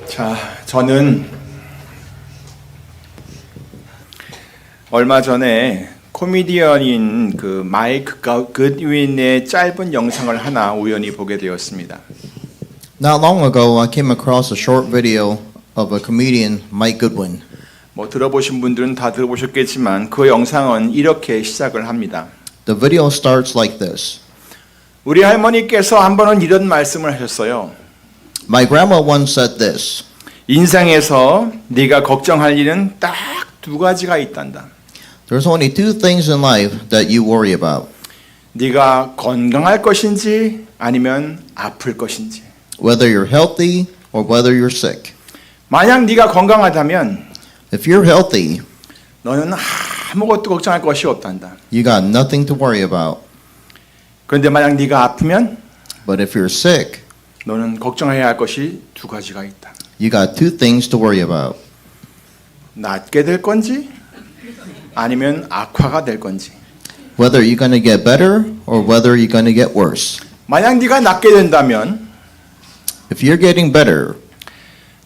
자, 저는 얼마 전에 코미디언인 그 마이크 굿윈의 짧은 영상을 하나 우연히 보게 되었습니다. Not long ago, I came across a short video of a comedian, Mike Goodwin. 뭐 들어보신 분들은 다 들어보셨겠지만 그 영상은 이렇게 시작을 합니다. The video starts like this. 우리 할머니께서 한 번은 이런 말씀을 하셨어요. My grandma once said this. 인생에서 네가 걱정할 일은 딱 두 가지가 있단다. There's only two things in life that you worry about. 네가 건강할 것인지 아니면 아플 것인지. Whether you're healthy or whether you're sick. 만약 네가 건강하다면 If you're healthy, 너는 아무것도 걱정할 것이 없단다. you got nothing to worry about. 그런데 만약 네가 아프면 But if you're sick, 너는 걱정해야 할 것이 두 가지가 있다. you got two things to worry about. 낫게 될 건지 아니면 악화가 될 건지. Whether you're going to get better or whether you're going to get worse. 만약 네가 낫게 된다면 If you're getting better,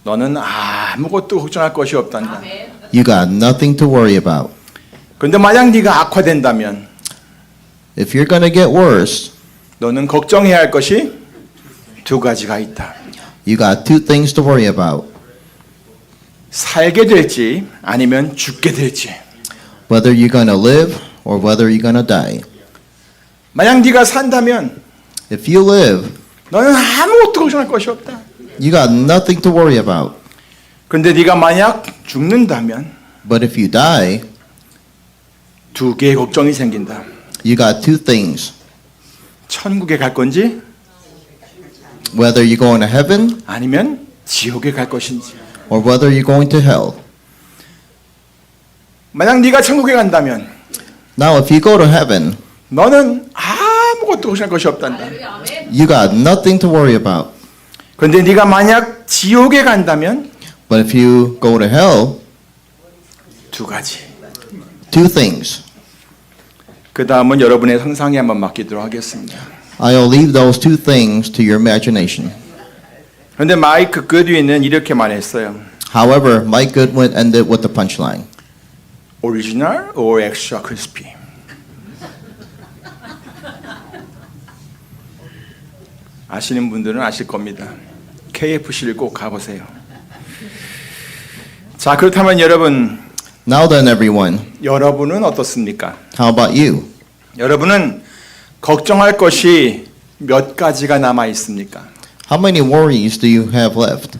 너는 아무것도 걱정할 것이 없단다. you got nothing to worry about. 그런데 만약 네가 악화된다면 If you're going to get worse, 너는 걱정해야 할 것이 두 가지가 있다. you got two things to worry about. 살게 될지 아니면 죽게 될지. Whether you're going to live or whether you're going to die. 만약 네가 산다면 If you live, 너는 아무것도 걱정할 것이 없다. you got nothing to worry about. 그런데 네가 만약 죽는다면 But if you die, 두 개의 걱정이 생긴다. you got two things. 천국에 갈 건지 Whether you're going to heaven 아니면 지옥에 갈 것인지. or whether you're going to hell. 만약 네가 천국에 간다면 Now, if you go to heaven, 너는 아무것도 걱정할 것이 없단다. you got nothing to worry about. 그런데 네가 만약 지옥에 간다면 But if you go to hell, 두 가지. two things. 그 다음은 여러분의 상상에 한번 맡기도록 하겠습니다. I'll leave those two things to your imagination. 그런데 마이크 굿윈은 이렇게 말했어요. However, Mike Goodwin ended with the punchline. Original or extra crispy? 아시는 분들은 아실 겁니다. KFC를 꼭 가보세요. 자, 그렇다면 여러분, Now then, everyone, 여러분은 어떻습니까? how about you? 여러분은 걱정할 것이 몇 가지가 남아 있습니까? How many worries do you have left?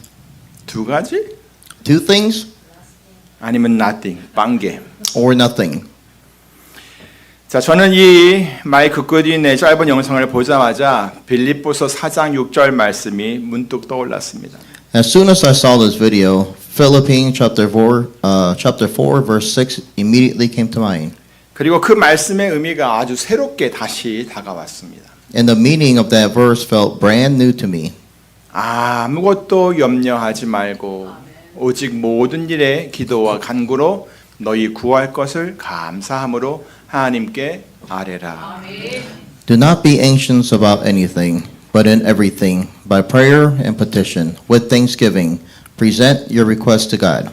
두 가지? Two things 아니면 nothing, 빵개. or nothing? 자, 저는 이 마이크 굿윈의 짧은 영상을 보자마자 빌립보서 4장 6절 말씀이 문득 떠올랐습니다. As soon as I saw this video, Philippines chapter 4 verse 6 immediately came to mind. 그리고 그 말씀의 의미가 아주 새롭게 다시 다가왔습니다. And the meaning of that verse felt brand new to me. 아무것도 염려하지 말고 오직 모든 일에 기도와 간구로 너희 구할 것을 감사함으로 하나님께 아뢰라. Do not be anxious about anything, but in everything, by prayer and petition, with thanksgiving, present your request to God.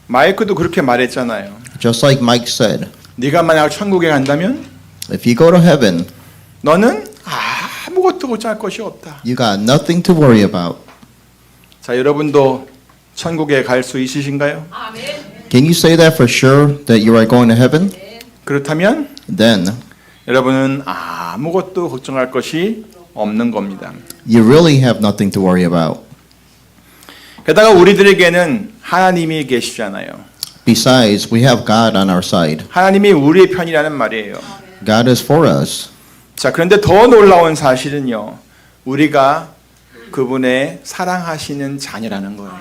마이크도 그렇게 말했잖아요. Just like Mike said, 네가 만약 천국에 간다면 if you go to heaven, 너는 아무것도 걱정할 것이 없다. you got nothing to worry about. 자, 여러분도 천국에 갈 수 있으신가요? Can you say that for sure that you are going to heaven? 그렇다면 Then 여러분은 아무것도 걱정할 것이 없는 겁니다. you really have nothing to worry about. 게다가 우리들에게는 하나님이 계시잖아요. Besides, we have God on our side. 하나님이 우리의 편이라는 말이에요. God is for us. 자, 그런데 더 놀라운 사실은요. 우리가 그분의 사랑하시는 자녀라는 거예요.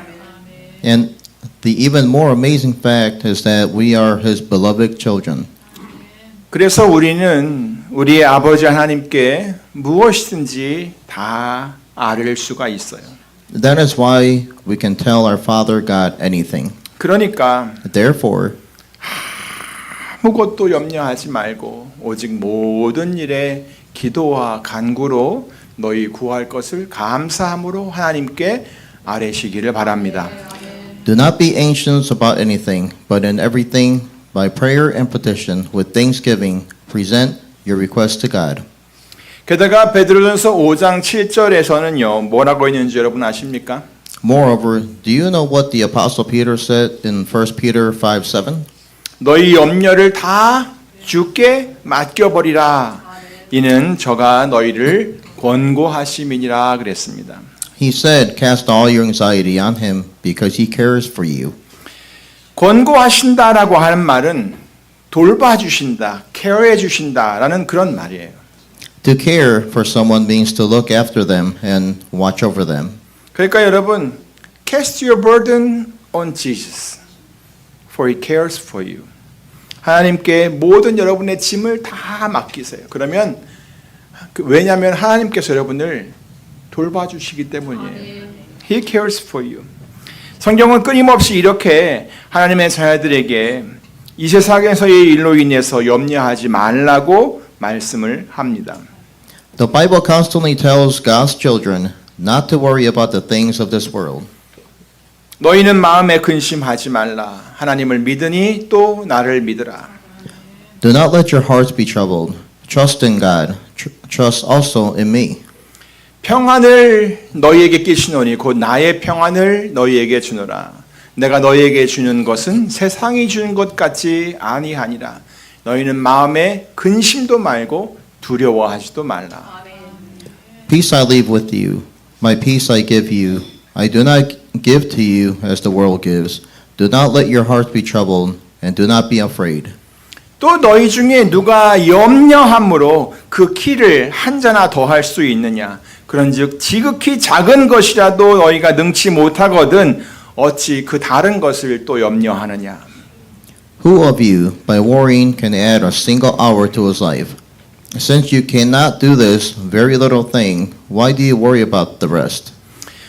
And the even more amazing fact is that we are His beloved children. 그래서 우리는 우리의 아버지 하나님께 무엇이든지 다 아뢰일 수가 있어요. That is why we can tell our Father God anything. 그러니까 Therefore, 아무것도 염려하지 말고 오직 모든 일에 기도와 간구로 너희 구할 것을 감사함으로 하나님께 아뢰시기를 바랍니다. Do not be anxious about anything, but in everything, by prayer and petition, with thanksgiving, present your request to God. 게다가 베드로전서 5장 7절에서는요. 뭐라고 있는지 여러분 아십니까? Moreover, do you know what the Apostle Peter said in 1 Peter 5:7? 너희 염려를 다 주께 맡겨버리라. 이는 저가 너희를 권고하심이니라 그랬습니다. He said, cast all your anxiety on him, because he cares for you. 권고하신다라고 하는 말은 돌봐주신다, 케어해주신다라는 그런 말이에요. To care for someone means to look after them and watch over them. 그러니까 여러분, cast your burden on Jesus, for He cares for you. 하나님께 모든 여러분의 짐을 다 맡기세요. 그러면 왜냐하면 하나님께서 여러분을 돌봐주시기 때문이에요. He cares for you. 성경은 끊임없이 이렇게 하나님의 자녀들에게 이 세상에서의 일로 인해서 염려하지 말라고 말씀을 합니다. The Bible constantly tells God's children not to worry about the things of this world. 너희는 마음에 근심하지 말라. 하나님을 믿으니 또 나를 믿으라. Do not let your hearts be troubled. Trust in God. Trust also in me. 평안을 너희에게 끼치노니 곧 나의 평안을 너희에게 주노라. 내가 너희에게 주는 것은 세상이 주는 것 같지 아니하니라. 너희는 마음에 근심도 말고 두려워하지도 말라. Peace I leave with you. My peace I give you. I do not give to you as the world gives. Do not let your hearts be troubled, and do not be afraid. 또 너희 중에 누가 염려함으로 그 키를 한 자나 더할 수 있느냐? 그런즉 지극히 작은 것이라도 너희가 능치 못하거든 어찌 그 다른 것을 또 염려하느냐? Who of you, by worrying, can add a single hour to his life? Since you cannot do this very little thing, why do you worry about the rest?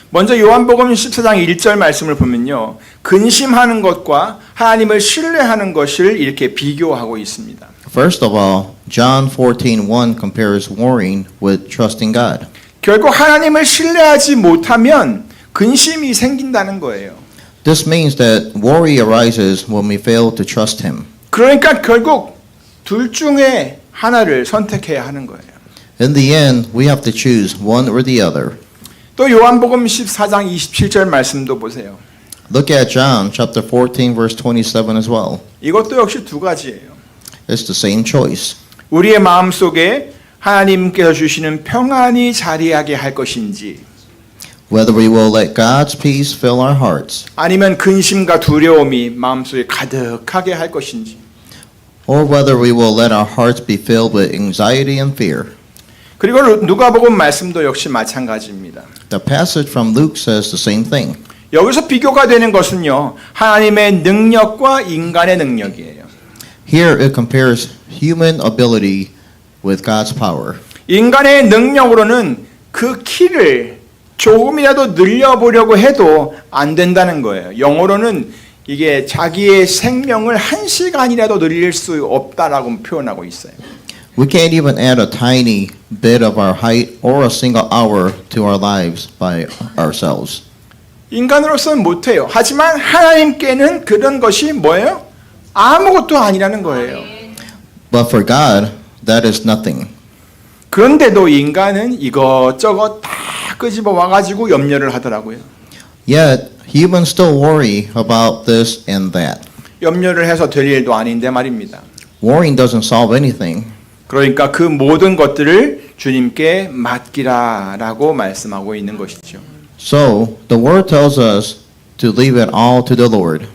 먼저 요한복음 14장 1절 말씀을 보면요. 근심하는 것과 하나님을 신뢰하는 것을 이렇게 비교하고 있습니다. First of all, John 14:1 compares worrying with trusting God. 결국 하나님을 신뢰하지 못하면 근심이 생긴다는 거예요. This means that worry arises when we fail to trust Him. 그러니까 결국 둘 중에 하나를 선택해야 하는 거예요. In the end, we have to choose one or the other. 또 요한복음 14장 27절 말씀도 보세요. Look at John chapter 14 verse 27 as well. 이것도 역시 두 가지예요. It's the same choice. 우리의 마음속에 하나님께서 주시는 평안이 자리하게 할 것인지 Whether we will let God's peace fill our hearts, 아니면 근심과 두려움이 마음속에 가득하게 할 것인지 or whether we will let our hearts be filled with anxiety and fear. 그리고 누가복음 말씀도 역시 마찬가지입니다. The passage from Luke says the same thing. 여기서 비교가 되는 것은요. 하나님의 능력과 인간의 능력이에요. Here it compares human ability with God's power. 인간의 능력으로는 그 키를 조금이라도 늘려보려고 해도 안 된다는 거예요. 영어로는 이게 자기의 생명을 1시간이라도 늘릴 수 없다라고 표현하고 있어요. We can't even add a tiny bit of our height or a single hour to our lives by ourselves. 인간으로서는 못해요. 하지만 하나님께는 그런 것이 뭐예요? 아무것도 아니라는 거예요. But for God, that is nothing. 그런데도 인간은 이것저것 다 끄집어 와가지고 염려를 하더라고요. Yet, humans still worry about this and that. 염려를 해서 될 일도 아닌데 말입니다. Worrying doesn't solve anything. 그러니까 그 모든 것들을 주님께 맡기라라고 말씀하고 있는 것이죠. So, the word tells us to leave it all to the Lord.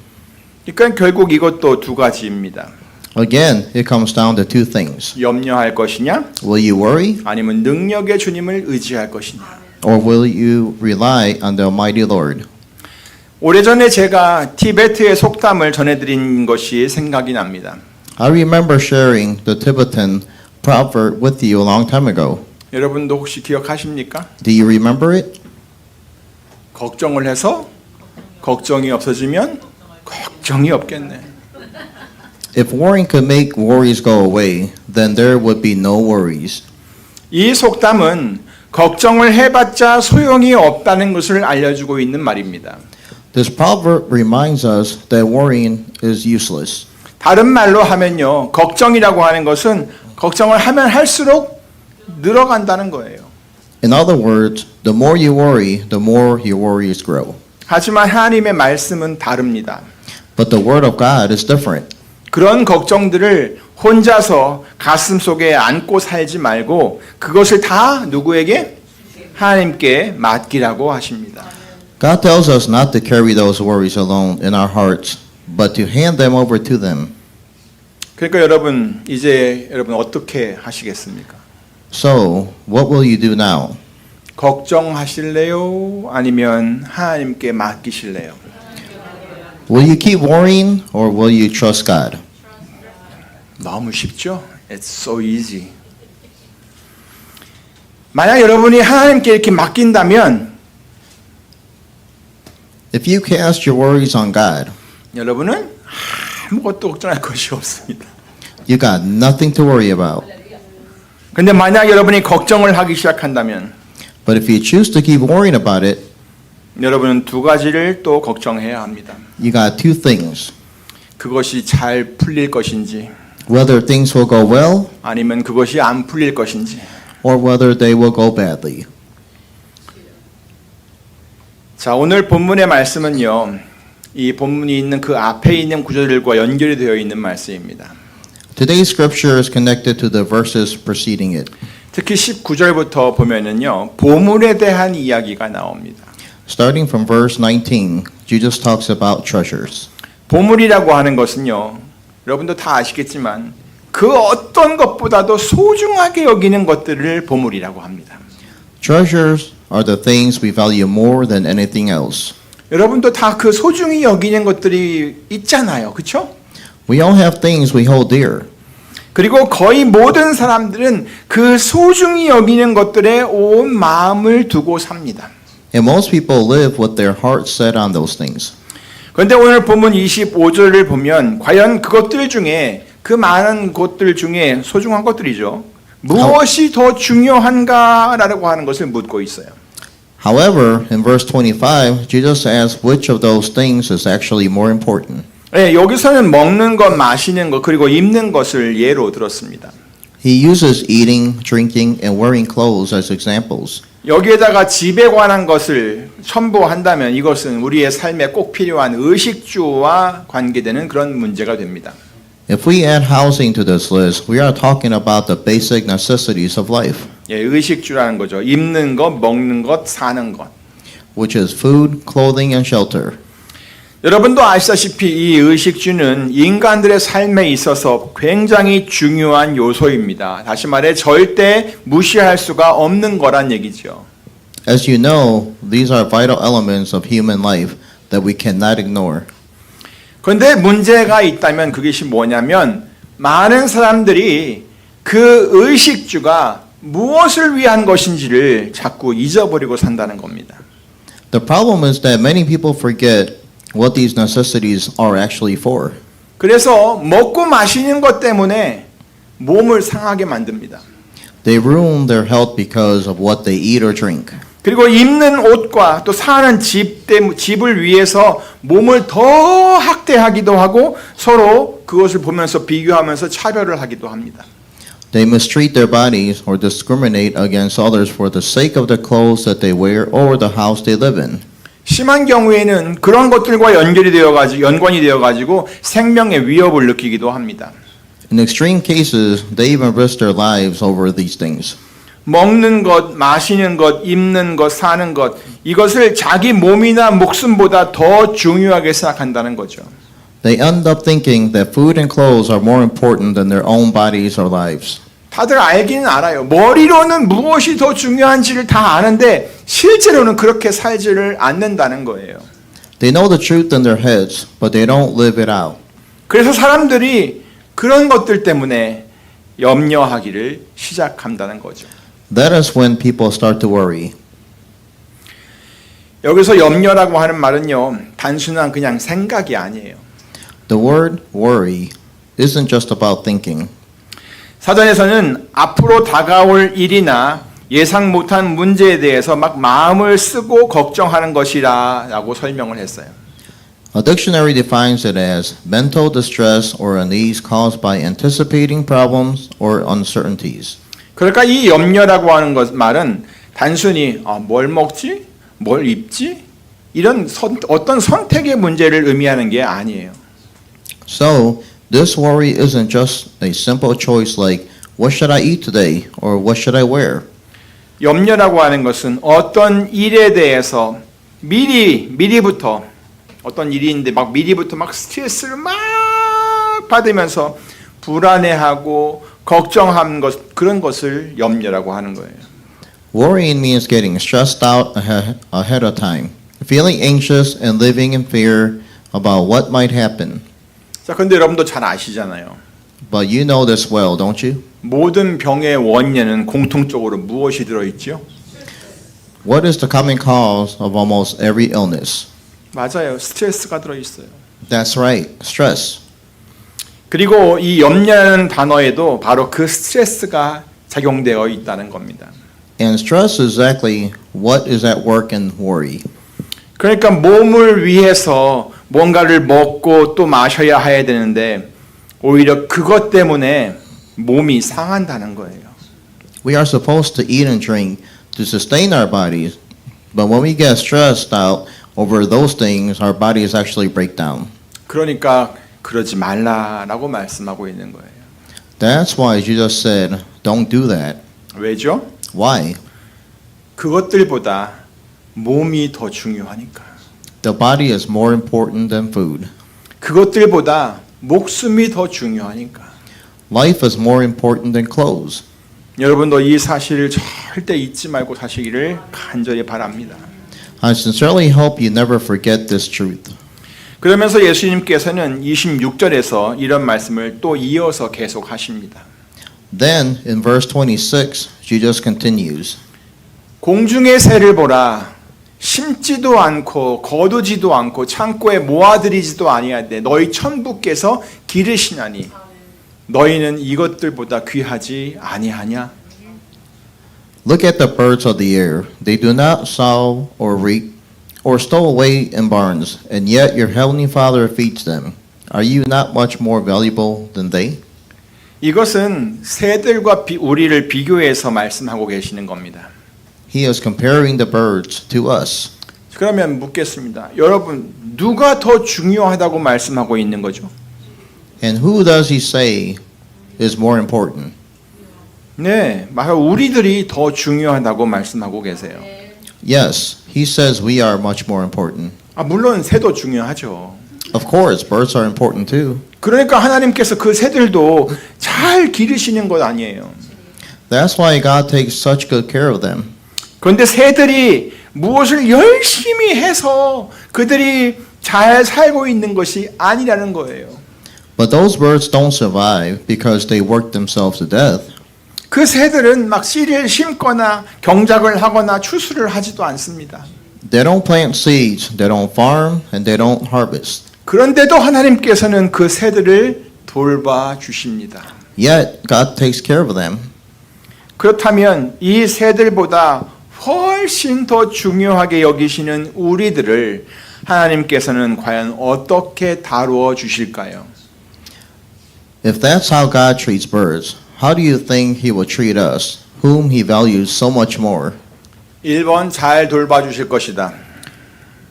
그러니까 결국 이것도 두 가지입니다. Again, it comes down to two things. 염려할 것이냐? Will you worry, 아니면 능력의 주님을 의지할 것이냐? or will you rely on the Almighty Lord? 오래전에 제가 티베트의 속담을 전해드린 것이 생각이 납니다. I remember sharing the Tibetan proverb with you a long time ago. 여러분도 혹시 기억하십니까? Do you remember it? 걱정을 해서 걱정이 없어지면 걱정이 없겠네. If worrying could make worries go away, then there would be no worries. 이 속담은 걱정을 해봤자 소용이 없다는 것을 알려주고 있는 말입니다. This proverb reminds us that worrying is useless. 다른 말로 하면요, 걱정이라고 하는 것은 걱정을 하면 할수록 늘어간다는 거예요. In other words, the more you worry, the more your worries grow. 하지만 하나님의 말씀은 다릅니다. But the word of God is different. 그런 걱정들을 혼자서 가슴 속에 안고 살지 말고 그것을 다 누구에게? 하나님께 맡기라고 하십니다. God tells us not to carry those worries alone in our hearts, but to hand them over to them. 그러니까 여러분, 이제 여러분 어떻게 하시겠습니까? So, what will you do now? 걱정하실래요? 아니면 하나님께 맡기실래요? Will you keep worrying or will you trust God? 너무 쉽죠? It's so easy. 만약 여러분이 하나님께 이렇게 맡긴다면 If you cast your worries on God, 여러분은 아무것도 걱정할 것이 없습니다. you got nothing to worry about. 근데 만약 여러분이 걱정을 하기 시작한다면 But if you choose to keep worrying about it, 여러분은 두 가지를 또 걱정해야 합니다. you got two things. 그것이 잘 풀릴 것인지 Whether things will go well 아니면 그것이 안 풀릴 것인지. or whether they will go badly. 자, 오늘 본문의 말씀은요, 이 본문이 있는 그 앞에 있는 구절들과 연결이 되어 있는 말씀입니다. Today's scripture is connected to the verses preceding it. 특히 19절부터 보면은요, 보물에 대한 이야기가 나옵니다. Starting from verse 19, Jesus talks about treasures. 보물이라고 하는 것은요, 여러분도 다 아시겠지만 그 어떤 것보다도 소중하게 여기는 것들을 보물이라고 합니다. Treasures are the things we value more than anything else. 여러분도 다 그 소중히 여기는 것들이 있잖아요. 그렇죠? We all have things we hold dear. 그리고 거의 모든 사람들은 그 소중히 여기는 것들에 온 마음을 두고 삽니다. And most people live with their hearts set on those things. 그런데 오늘 본문 25절을 보면 과연 그것들 중에 그 많은 것들 중에 소중한 것들이죠. 무엇이 더 중요한가라고 하는 것을 묻고 있어요. However, in verse 25, Jesus asks which of those things is actually more important. 네, 여기서는 먹는 것, 마시는 것, 그리고 입는 것을 예로 들었습니다. He uses eating, drinking, and wearing clothes as examples. 여기에다가 집에 관한 것을 첨부한다면 이것은 우리의 삶에 꼭 필요한 의식주와 관계되는 그런 문제가 됩니다. If we add housing to this list, we are talking about the basic necessities of life, 예, 의식주라는 거죠. 입는 것, 먹는 것, 사는 것. which is food, clothing, and shelter. 여러분도 아시다시피 이 의식주는 인간들의 삶에 있어서 굉장히 중요한 요소입니다. 다시 말해 절대 무시할 수가 없는 거란 얘기죠. As you know, these are vital elements of human life that we cannot ignore. 그런데 문제가 있다면 그것이 뭐냐면 많은 사람들이 그 의식주가 무엇을 위한 것인지를 자꾸 잊어버리고 산다는 겁니다. The problem is that many people forget what these necessities are actually for. 그래서 먹고 마시는 것 때문에 몸을 상하게 만듭니다. They ruin their health because of what they eat or drink. 그리고 입는 옷과 또 사는 집을 위해서 몸을 더 학대하기도 하고 서로 그것을 보면서 비교하면서 차별을 하기도 합니다. They mistreat their bodies or discriminate against others for the sake of the clothes that they wear or the house they live in. 심한 경우에는 그런 것들과 연관이 되어 가지고 생명의 위협을 느끼기도 합니다. In extreme cases, they even risk their lives over these things. 먹는 것, 마시는 것, 입는 것, 사는 것 이것을 자기 몸이나 목숨보다 더 중요하게 생각한다는 거죠. They end up thinking that food and clothes are more important than their own bodies or lives. 다들 알기는 알아요. 머리로는 무엇이 더 중요한지를 다 아는데 실제로는 그렇게 살지를 않는다는 거예요. They know the truth in their heads, but they don't live it out. 그래서 사람들이 그런 것들 때문에 염려하기를 시작한다는 거죠. That is when people start to worry. 여기서 염려라고 하는 말은요, 단순한 그냥 생각이 아니에요. The word worry isn't just about thinking. 사전에서는 앞으로 다가올 일이나 예상 못한 문제에 대해서 막 마음을 쓰고 걱정하는 것이라고 설명을 했어요. A dictionary defines it as mental distress or unease caused by anticipating problems or uncertainties. 그러니까 이 염려라고 하는 말은 단순히 뭘 먹지? 뭘 입지? 이런 어떤 선택의 문제를 의미하는 게 아니에요. So, this worry isn't just a simple choice like what should I eat today or what should I wear? 염려라고 하는 것은 어떤 일에 대해서 미리부터 어떤 일인데 막 미리부터 막 스트레스를 막 받으면서 불안해하고 걱정하는 것 그런 것을 염려라고 하는 거예요. Worrying means getting stressed out ahead of time, feeling anxious and living in fear about what might happen. 자, 근데 여러분도 잘 아시잖아요. But you know this well, don't you? 모든 병의 원인에는 공통적으로 무엇이 들어있죠? What is the common cause of almost every illness? 맞아요. 스트레스가 들어있어요. That's right, stress. 그리고 이 염려라는 단어에도 바로 그 스트레스가 작용되어 있다는 겁니다. And stress is exactly what is at work in worry. 그러니까 몸을 위해서 뭔가를 먹고 또 마셔야 해야 되는데 오히려 그것 때문에 몸이 상한다는 거예요. We are supposed to eat and drink to sustain our bodies, but when we get stressed out over those things, our bodies actually break down. 그러니까 그러지 말라라고 말씀하고 있는 거예요. That's why Jesus said, don't do that. 왜죠? Why? 그것들보다 몸이 더 중요하니까. The body is more important than food. 그것들보다 목숨이 더 중요하니까. Life is more important than clothes. 여러분도 이 사실을 절대 잊지 말고 사시기를 간절히 바랍니다. I sincerely hope you never forget this truth. 그러면서 예수님께서는 26절에서 이런 말씀을 또 이어서 계속 하십니다. Then, in verse 26, Jesus continues, 공중의 새를 보라. 심지도 않고 거두지도 않고 창고에 모아들이지도 아니하되 너희 천부께서 기르시나니 너희는 이것들보다 귀하지 아니하냐? Look at the birds of the air. They do not sow or reap or stow away in barns, and yet your heavenly Father feeds them. Are you not much more valuable than they? 이것은 새들과 우리를 비교해서 말씀하고 계시는 겁니다. He is comparing the birds to us. 그러면 묻겠습니다. 여러분, 누가 더 중요하다고 말씀하고 있는 거죠? And who does he say is more important? 네, 바로 우리들이 더 중요하다고 말씀하고 계세요. Yes, he says we are much more important. 물론 새도 중요하죠. Of course, birds are important too. 그러니까 하나님께서 그 새들도 잘 기르시는 것 아니에요. That's why God takes such good care of them. 그런데 새들이 무엇을 열심히 해서 그들이 잘 살고 있는 것이 아니라는 거예요. But those birds don't survive because they work themselves to death. 그 새들은 막 씨를 심거나 경작을 하거나 추수를 하지도 않습니다. They don't plant seeds, they don't farm, and they don't harvest. 그런데도 하나님께서는 그 새들을 돌봐 주십니다. Yet God takes care of them. 그렇다면 이 새들보다 훨씬 더 중요하게 여기시는 우리들을 하나님께서는 과연 어떻게 다루어 주실까요? If that's how God treats birds, how do you think He will treat us, whom He values so much more? 1번 잘 돌봐 주실 것이다.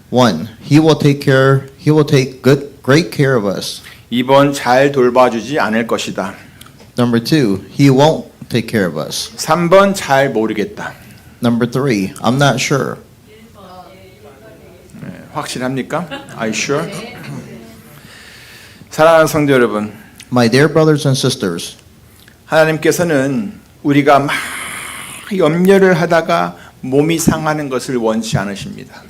1. He will take great care of us. 2번 잘 돌봐 주지 않을 것이다. Number 2, He won't take care of us. 3번 잘 모르겠다. Number 3, I'm not sure. 네, 확실합니까? Are you sure? 사랑하는 성도 여러분, My dear brothers and sisters, 하나님께서는 우리가 막 염려를 하다가 몸이 상하는 것을 원치 않으십니다.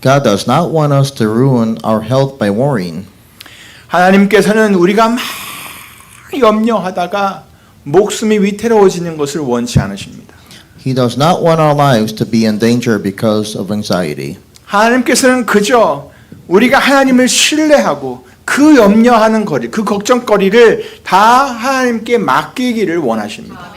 God does not want us to ruin our health by worrying. 하나님께서는 우리가 막 염려하다가 목숨이 위태로워지는 것을 원치 않으십니다. He does not want our lives to be in danger because of anxiety. 하나님께서는 그저 우리가 하나님을 신뢰하고 그 염려하는 거리, 그 걱정거리를 다 하나님께 맡기기를 원하십니다.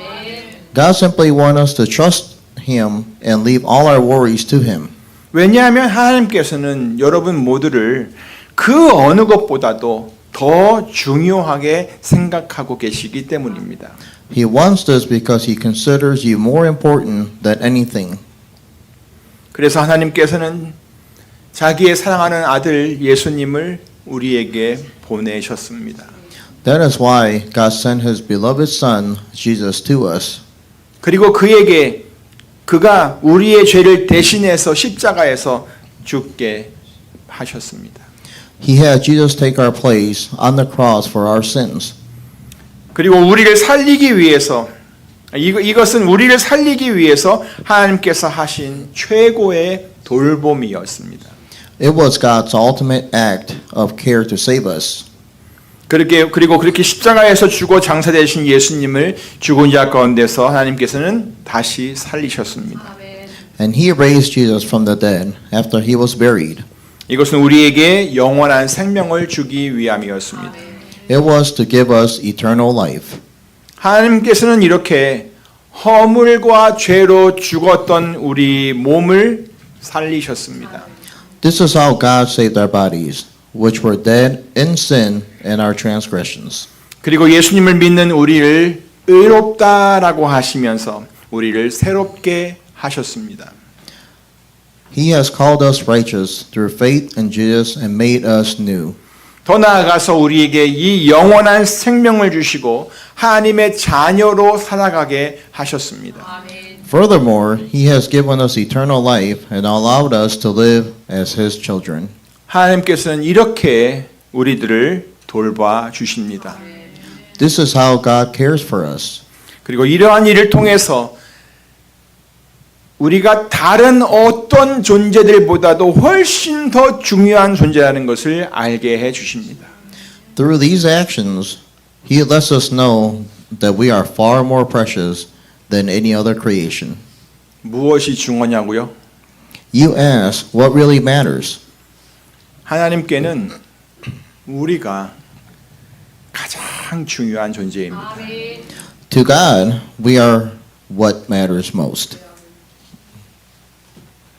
God simply wants us to trust him and leave all our worries to him. 왜냐하면 하나님께서는 여러분 모두를 그 어느 것보다도 더 중요하게 생각하고 계시기 때문입니다. He wants this because he considers you more important than anything. 그래서 하나님께서는 자기의 사랑하는 아들 예수님을 우리에게 보내셨습니다. That is why God sent his beloved son, Jesus, to us. 그리고 그가 우리의 죄를 대신해서 십자가에서 죽게 하셨습니다. He had Jesus take our place on the cross for our sins. 그리고 우리를 살리기 위해서 이것은 우리를 살리기 위해서 하나님께서 하신 최고의 돌봄이었습니다. It was God's ultimate act of care to save us. 그리고 그렇게 십자가에서 죽어 장사되신 예수님을 죽은 자 가운데서 하나님께서는 다시 살리셨습니다. And he raised Jesus from the dead after he was buried. 이것은 우리에게 영원한 생명을 주기 위함이었습니다. It was to give us eternal life. 하나님께서는 이렇게 허물과 죄로 죽었던 우리 몸을 살리셨습니다. This is how God saved our bodies, which were dead in sin and our transgressions. 그리고 예수님을 믿는 우리를 의롭다라고 하시면서 우리를 새롭게 하셨습니다. He has called us righteous through faith in Jesus and made us new. 더 나아가서 우리에게 이 영원한 생명을 주시고 하나님의 자녀로 살아가게 하셨습니다. Furthermore, he has given us eternal life and allowed us to live as his children. 하나님께서는 이렇게 우리들을 돌봐 주십니다. This is how God cares for us. 그리고 이러한 일을 통해서 우리가 다른 어떤 존재들보다도 훨씬 더 중요한 존재라는 것을 알게 해 주십니다. Through these actions, he lets us know that we are far more precious than any other creation. 무엇이 중요하냐고요? You ask, what really matters? 하나님께는 우리가 가장 중요한 존재입니다. To God, we are what matters most.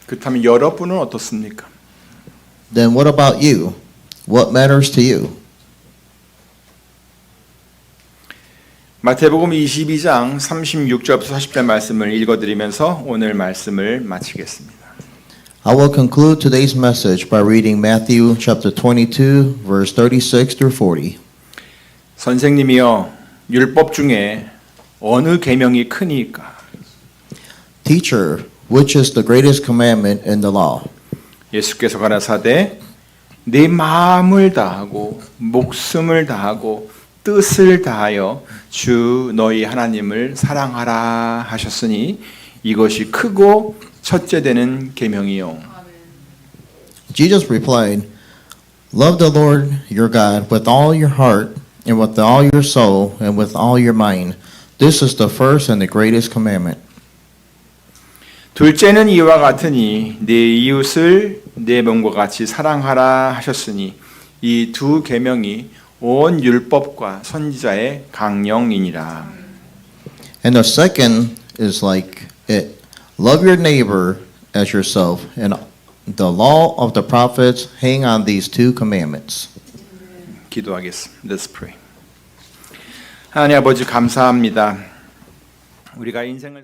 그렇다면 여러분은 어떻습니까? Then what about you? What matters to you? 마태복음 22장 36절부터 40절 말씀을 읽어드리면서 오늘 말씀을 마치겠습니다. I will conclude today's message by reading Matthew chapter 22, verse 36 through 40. 선생님이여, 율법 중에 어느 계명이 크니까? Teacher, which is the greatest commandment in the law? 예수께서 가라사대 네 마음을 다하고 목숨을 다하고 뜻을 다하여 주 너희 하나님을 사랑하라 하셨으니 이것이 크고 첫째 되는 계명이요. Jesus replied, Love the Lord your God with all your heart and with all your soul and with all your mind. This is the first and the greatest commandment. 둘째는 이와 같으니 네 이웃을 내 몸과 같이 사랑하라 하셨으니 이 두 계명이 온 율법과 선지자의 강령이니라. And the second is like it. Love your neighbor as yourself. And the law of the prophets hang on these two commandments. 기도하겠습니다. Let's pray. 하나님 아버지 감사합니다. 우리가 인생을